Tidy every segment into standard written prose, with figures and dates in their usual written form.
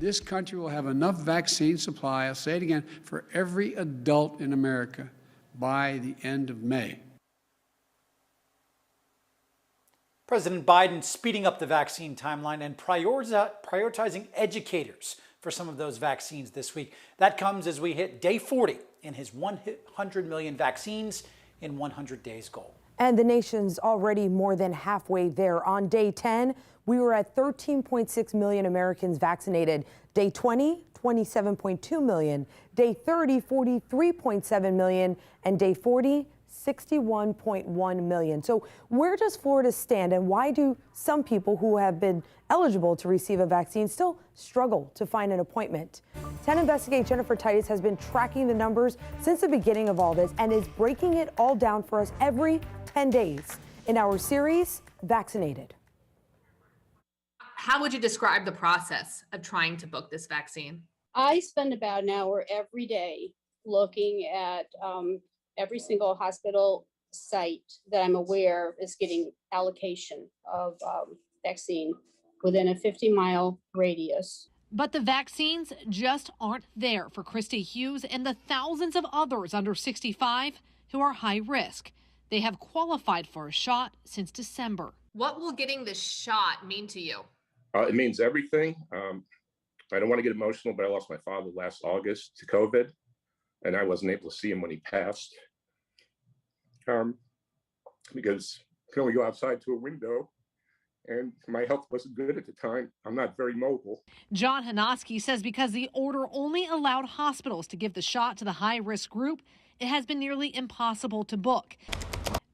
this country will have enough vaccine supply, I'll say it again, for every adult in America by the end of May. President Biden speeding up the vaccine timeline and prioritizing educators for some of those vaccines this week. That comes as we hit day 40 in his 100 million vaccines in 100 days goal. And the nation's already more than halfway there. On day 10, we were at 13.6 million Americans vaccinated. Day 20, 27.2 million. Day 30, 43.7 million. And day 40, 61.1 million. So where does Florida stand, and why do some people who have been eligible to receive a vaccine still struggle to find an appointment? 10 Investigate Jennifer Titus has been tracking the numbers since the beginning of all this and is breaking it all down for us every 10 days in our series, Vaccinated. How would you describe the process of trying to book this vaccine? I spend about an hour every day looking at every single hospital site that I'm aware is getting allocation of vaccine within a 50-mile radius. But the vaccines just aren't there for Christy Hughes and the thousands of others under 65 who are high risk. They have qualified for a shot since December. What will getting this shot mean to you? It means everything. I don't want to get emotional, but I lost my father last August to COVID, and I wasn't able to see him when he passed because I could only go outside to a window, and my health wasn't good at the time. I'm not very mobile. John Hanoski says because the order only allowed hospitals to give the shot to the high-risk group, it has been nearly impossible to book.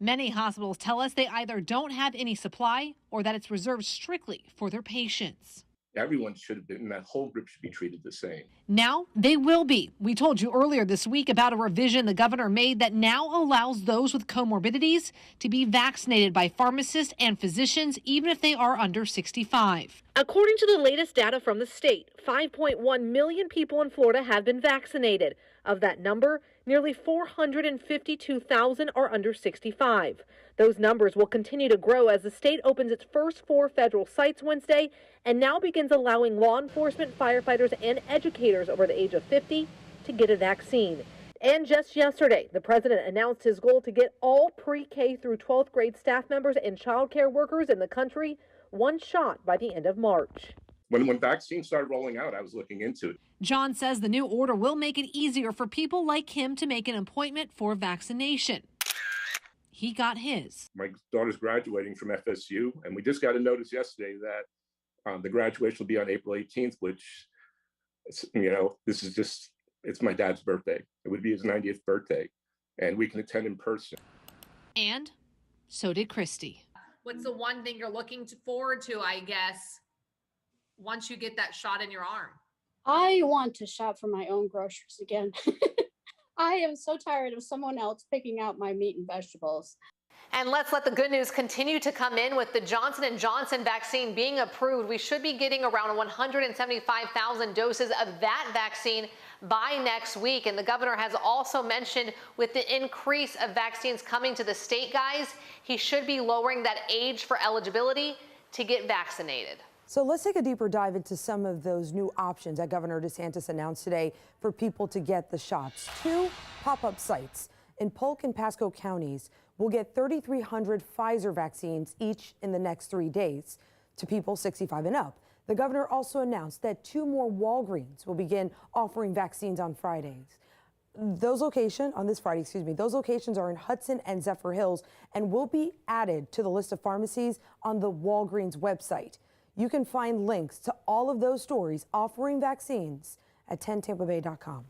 Many hospitals tell us they either don't have any supply or that it's reserved strictly for their patients. Everyone should have been, that whole group should be treated the same. Now they will be. We told you earlier this week about a revision the governor made that now allows those with comorbidities to be vaccinated by pharmacists and physicians, even if they are under 65. According to the latest data from the state, 5.1 million people in Florida have been vaccinated. Of that number, nearly 452,000 are under 65. Those numbers will continue to grow as the state opens its first 4 federal sites Wednesday and now begins allowing law enforcement, firefighters, and educators over the age of 50 to get a vaccine. And just yesterday, the president announced his goal to get all pre-K through 12th grade staff members and child care workers in the country one shot by the end of March. When vaccines started rolling out, I was looking into it. John says the new order will make it easier for people like him to make an appointment for vaccination. He got his. My daughter's graduating from FSU, and we just got a notice yesterday that the graduation will be on April 18th, which, this is just, it's my dad's birthday. It would be his 90th birthday, and we can attend in person. And so did Christy. What's the one thing you're looking forward to, I guess, once you get that shot in your arm? I want to shop for my own groceries again. I am so tired of someone else picking out my meat and vegetables. And let's let the good news continue to come in. With the Johnson & Johnson vaccine being approved, we should be getting around 175,000 doses of that vaccine by next week. And the governor has also mentioned with the increase of vaccines coming to the state, guys, he should be lowering that age for eligibility to get vaccinated. So let's take a deeper dive into some of those new options that Governor DeSantis announced today for people to get the shots. 2 pop-up sites in Polk and Pasco counties will get 3,300 Pfizer vaccines each in the next 3 days to people 65 and up. The governor also announced that 2 more Walgreens will begin offering vaccines on Fridays. Those locations are in Hudson and Zephyr Hills and will be added to the list of pharmacies on the Walgreens website. You can find links to all of those stores offering vaccines at 10tampabay.com.